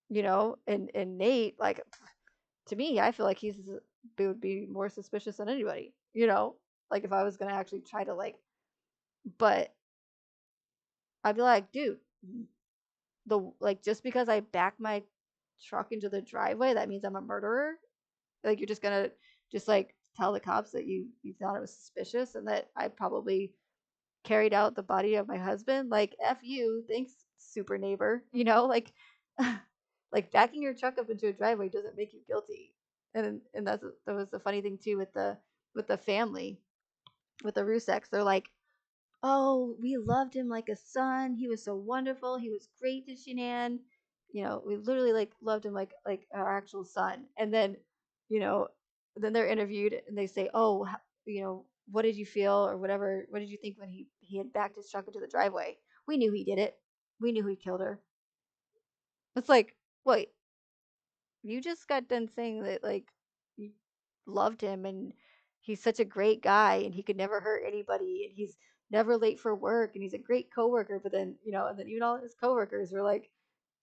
and Nate, like, to me, I feel like would be more suspicious than anybody, like if I was gonna actually try to like, but I'd be like, dude, just because I back my truck into the driveway, that means I'm a murderer. Like, you're just gonna just like tell the cops that you thought it was suspicious and that I probably carried out the body of my husband. Like, F you, thanks, super neighbor. Like, like backing your truck up into a driveway doesn't make you guilty. And that was the funny thing too with the family, with the Ruseks. They're like, oh, we loved him like a son. He was so wonderful. He was great to Shanann. We literally like loved him like our actual son. And then, you know, then they're interviewed and they say, oh, what did you feel or whatever? What did you think when he had backed his truck into the driveway? We knew he did it. We knew he killed her. It's like, wait, you just got done saying that like you loved him and he's such a great guy and he could never hurt anybody and he's never late for work and he's a great coworker. But then, and then even all his coworkers were like,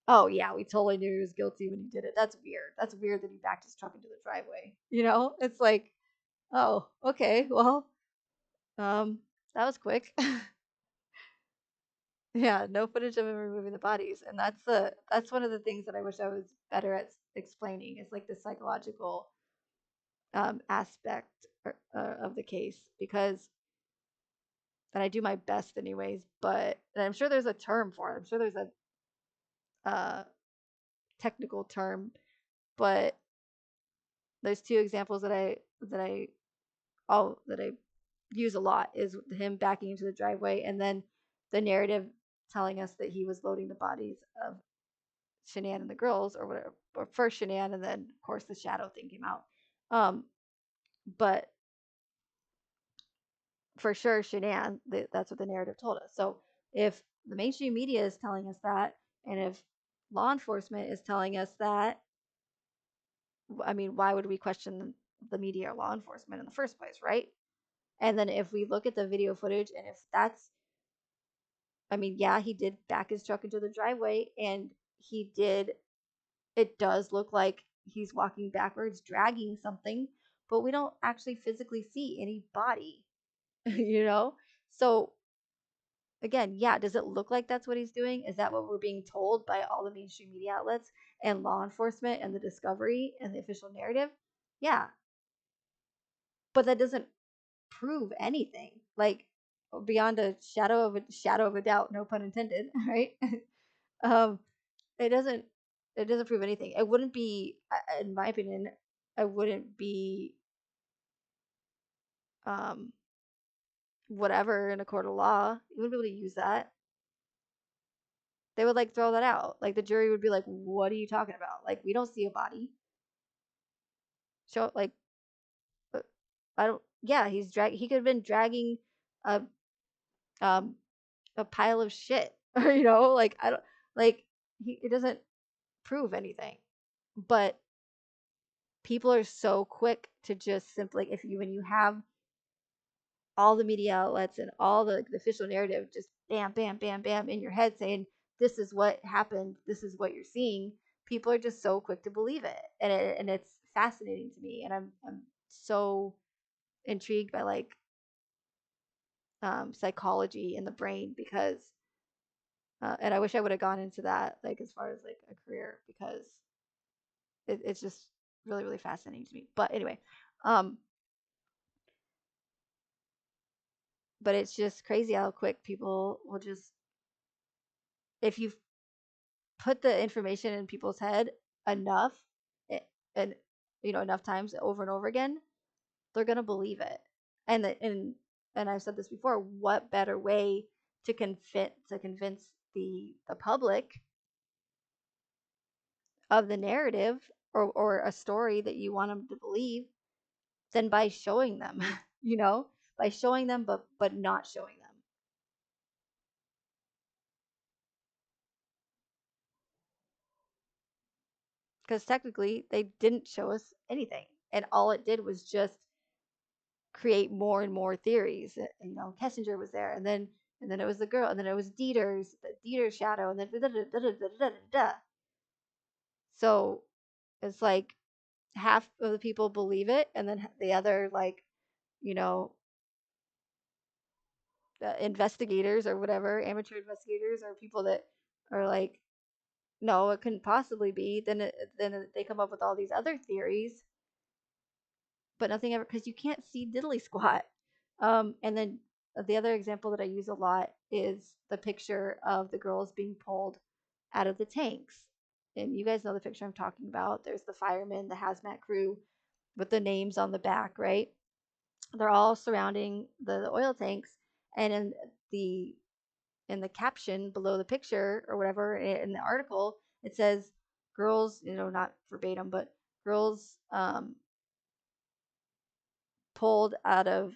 oh yeah, we totally knew he was guilty when he did it. That's weird. That's weird that he backed his truck into the driveway. It's like, oh, okay, well, that was quick. Yeah, no footage of him removing the bodies, and that's one of the things that I wish I was better at explaining. Is like the psychological aspect of the case, because, and I do my best anyways. But and I'm sure there's a term for it. I'm sure there's a uh, technical term, but there's two examples that I use a lot is him backing into the driveway, and then the narrative telling us that he was loading the bodies of Shanann and the girls, or whatever, or first Shanann, and then of course the shadow thing came out. But for sure, Shanann, that's what the narrative told us. So if the mainstream media is telling us that, and if law enforcement is telling us that, I mean, why would we question the media or law enforcement in the first place, right? And then if we look at the video footage, and if that's, I mean, yeah, he did back his truck into the driveway, and he did, it does look like he's walking backwards, dragging something, but we don't actually physically see any body, you know? So, again, yeah, does it look like that's what he's doing? Is that what we're being told by all the mainstream media outlets and law enforcement and the discovery and the official narrative? Yeah. But that doesn't prove anything. Like, beyond a shadow of a doubt, no pun intended, right? um it doesn't prove anything. It wouldn't be, in my opinion, I wouldn't be um whatever in a court of law. You wouldn't be able to use that. They would like throw that out. Like, the jury would be like, what are you talking about? Like, we don't see a body. Show, like, uh, I don't, yeah, he could have been dragging a um a pile of shit. Or, like, I don't, like, it doesn't prove anything. But people are so quick to just simply, if you when you have all the media outlets and all the official narrative just bam, bam, bam, bam in your head saying this is what happened, this is what you're seeing, people are just so quick to believe it, and it's fascinating to me, and I'm so intrigued by like psychology in the brain, because and I wish I would have gone into that, like, as far as like a career, because it's just really, really fascinating to me. But anyway, um but it's just crazy how quick people will just, if you put the information in people's head enough, and enough times over and over again, they're going to believe it. And I've said this before, what better way to convince the public of the narrative or a story that you want them to believe than by showing them, you know, by showing them but not showing them. Because technically they didn't show us anything, and all it did was just create more and more theories. You know, Kessinger was there, and then it was the girl, and then it was Dieter's shadow, and then da, da, da, da, da, da, da. So it's like half of the people believe it, and then the other, like, you know, investigators or whatever, amateur investigators or people that are like, no, it couldn't possibly be. Then they come up with all these other theories, but nothing ever, because you can't see diddly squat. And then the other example that I use a lot is the picture of the girls being pulled out of the tanks. And you guys know the picture I'm talking about. There's the firemen, the hazmat crew with the names on the back, right? They're all surrounding the oil tanks, and the in the caption below the picture or whatever in the article, it says girls, you know, not verbatim, but girls pulled out of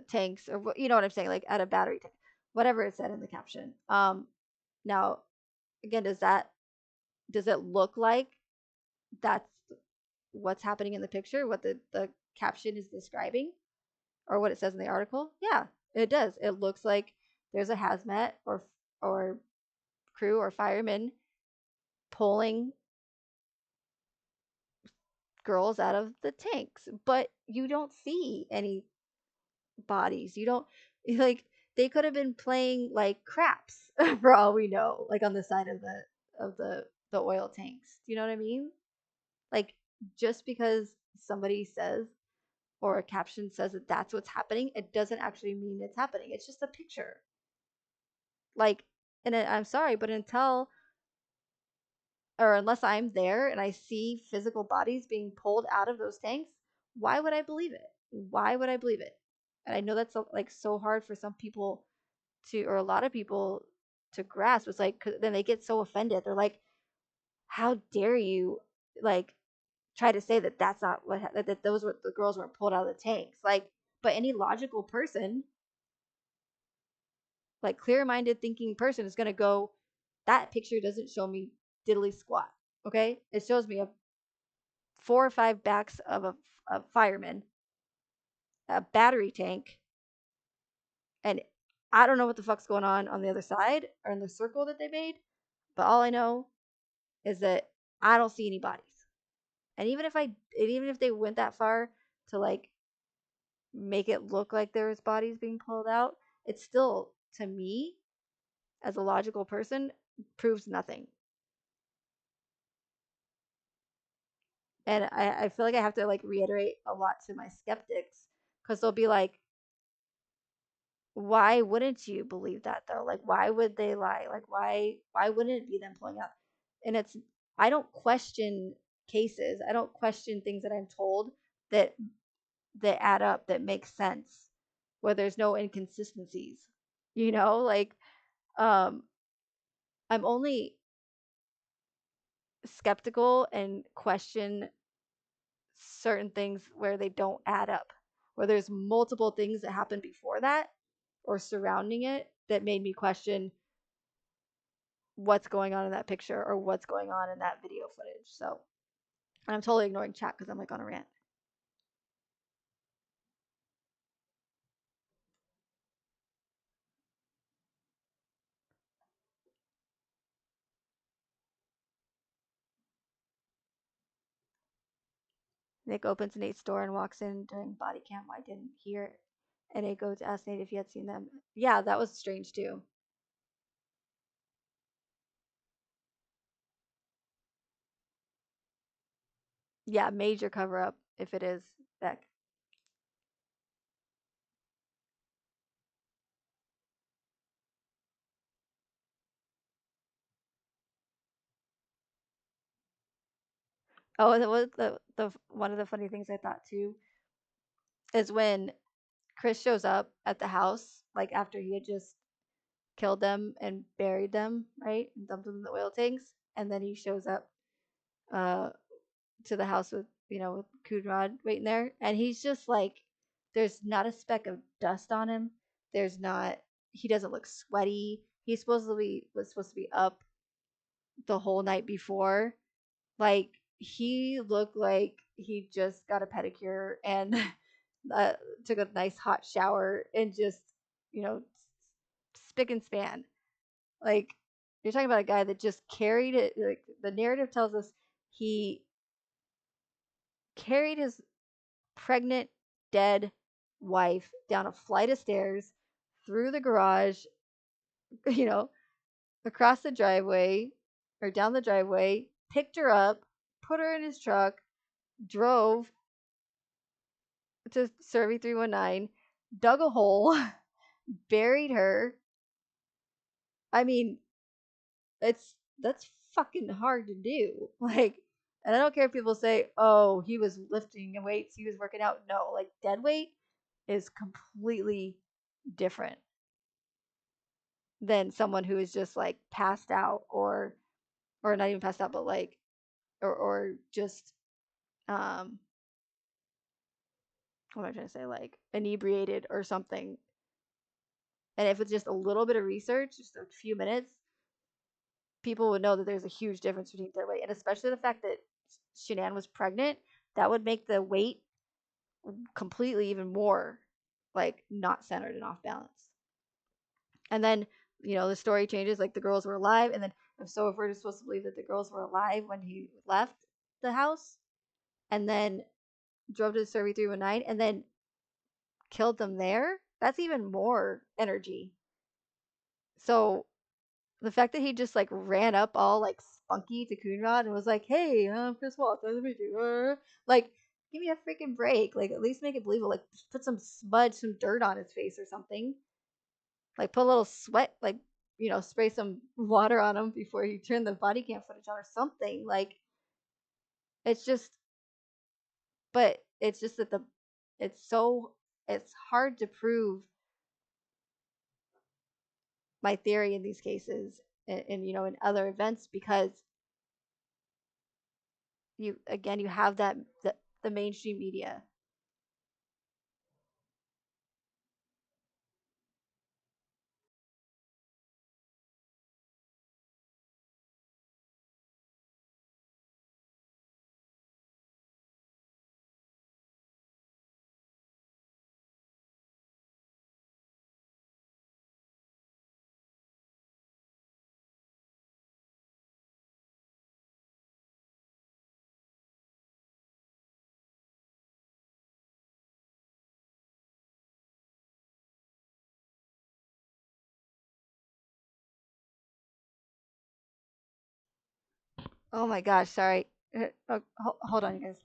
tanks, or you know what I'm saying, like out of battery tank, whatever it said in the caption. Now, again, does it look like that's what's happening in the picture, what the caption is describing, or what it says in the article? Yeah, it does. It looks like there's a hazmat or crew or firemen pulling girls out of the tanks, but you don't see any bodies. You don't, like, they could have been playing like craps for all we know, like on the side of the oil tanks. Do you know what I mean? Like, just because somebody says or a caption says that that's what's happening, it doesn't actually mean it's happening. It's just a picture. Like, and I'm sorry, but unless I'm there and I see physical bodies being pulled out of those tanks, why would I believe it? Why would I believe it? And I know that's like so hard for some people to, or a lot of people to grasp. It's like, 'cause then they get so offended. They're like, how dare you, like, try to say that that's not what, that those were the girls weren't pulled out of the tanks. Like, but any logical person, like clear-minded thinking person, is going to go, that picture doesn't show me diddly squat. Okay, it shows me a 4 or 5 backs of a fireman, a battery tank, and I don't know what the fuck's going on the other side or in the circle that they made, but all I know is that I don't see any bodies. And even if they went that far to like make it look like there was bodies being pulled out, it's still, to me, as a logical person, proves nothing. And I feel like I have to like reiterate a lot to my skeptics, because they'll be like, why wouldn't you believe that though? Like, why would they lie? Like, why wouldn't it be them pulling out? And it's, I don't question cases. I don't question things that I'm told that add up, that make sense, where there's no inconsistencies. You know, like, um I'm only skeptical and question certain things where they don't add up, where there's multiple things that happened before that or surrounding it that made me question what's going on in that picture or what's going on in that video footage. So, and I'm totally ignoring chat because I'm like on a rant. Nick opens Nate's door and walks in during body cam. I didn't hear it. And I go to ask Nate if he had seen them. Yeah, that was strange too. Yeah, major cover up if it is Beck. Oh, and it was the one of the funny things I thought too is when Chris shows up at the house, like after he had just killed them and buried them, right? And dumped them in the oil tanks. And then he shows up uh, to the house with, with Coonrod waiting there. And he's just like, there's not a speck of dust on him. There's not, he doesn't look sweaty. He was supposed to be up the whole night before. Like, he looked like he just got a pedicure and uh, took a nice hot shower and just, you know, spick and span. Like, you're talking about a guy that just carried it. Like, the narrative tells us he carried his pregnant, dead wife down a flight of stairs, through the garage, you know, across the driveway or down the driveway, picked her up, put her in his truck, drove to Survey 319, dug a hole, buried her. I mean, that's fucking hard to do. Like, and I don't care if people say, "Oh, he was lifting weights, he was working out." No, like dead weight is completely different than someone who is just like passed out or not even passed out, but like or just um what am I trying to say, like inebriated or something. And if it's just a little bit of research, just a few minutes, people would know that there's a huge difference between dead weight, and especially the fact that Shanann was pregnant. That would make the weight completely even more like not centered and off balance. And then the story changes, like the girls were alive, and then if we're supposed to believe that the girls were alive when he left the house, and then drove to the Survey 319, and then killed them there, that's even more energy. So the fact that he just like ran up all like spunky to Coonrod and was like, "Hey, I'm Chris Watts, nice to meet you," like, give me a freaking break. Like, at least make it believable. Like, put some smudge, some dirt on his face or something. Like, put a little sweat, like, spray some water on him before you turn the body cam footage on or something. Like, it's just, but it's just that it's so, it's hard to prove my theory in these cases and in other events, because you have the mainstream media. Oh my gosh, sorry. Oh, hold on, guys.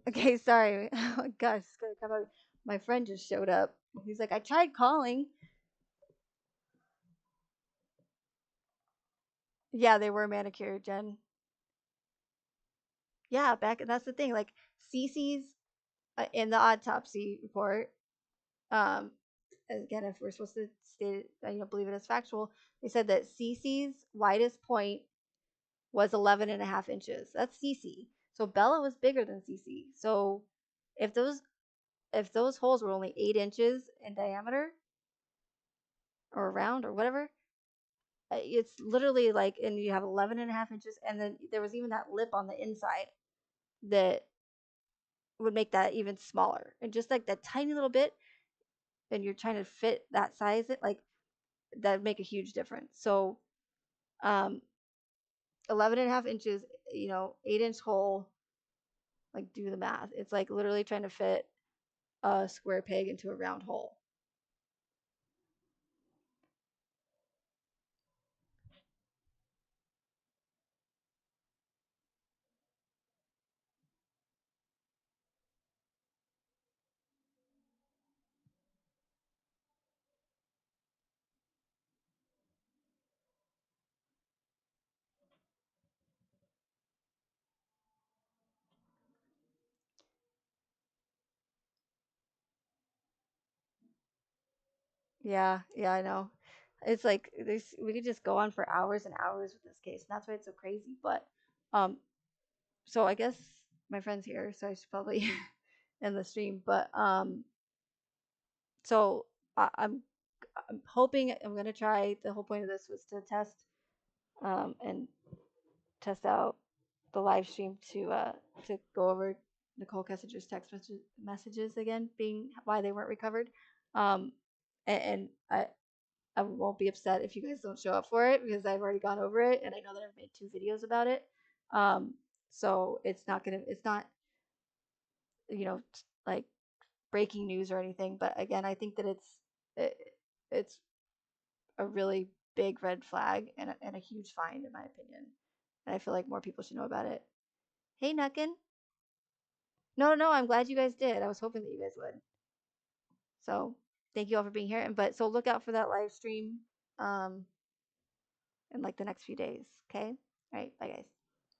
Okay, sorry. Oh my gosh, it's gonna come out. My friend just showed up. He's like, I tried calling. Yeah, they were manicured, Jen. Yeah, that's the thing. Like, Cece's in the autopsy report. Um, again, if we're supposed to state it, believe it as factual, they said that Cece's widest point was 11 and a half inches. That's Cece. So Bella was bigger than Cece. So if those holes were only 8 inches in diameter or around or whatever, it's literally like, and you have 11 and a half inches, and then there was even that lip on the inside that would make that even smaller, and just like that tiny little bit, and you're trying to fit that size, it like that would make a huge difference. So 11 and a half inches, 8-inch hole, like, do the math. It's like literally trying to fit a square peg into a round hole. Yeah, yeah, I know. It's like this. We could just go on for hours and hours with this case, and that's why it's so crazy. But, um, so I guess my friend's here, so I should probably end the stream. But so I'm hoping I'm gonna try. The whole point of this was to and test out the live stream to go over Nicole Kessinger's text messages again, being why they weren't recovered. Um, and I won't be upset if you guys don't show up for it because I've already gone over it and I know that I've made 2 videos about it. Um, so it's not you know like breaking news or anything. But again, I think that it, it's a really big red flag and a huge find in my opinion. And I feel like more people should know about it. Hey, Nuckin. No, no, I'm glad you guys did. I was hoping that you guys would. So thank you all for being here. And but so look out for that live stream in like the next few days. Okay. All right. Bye, guys.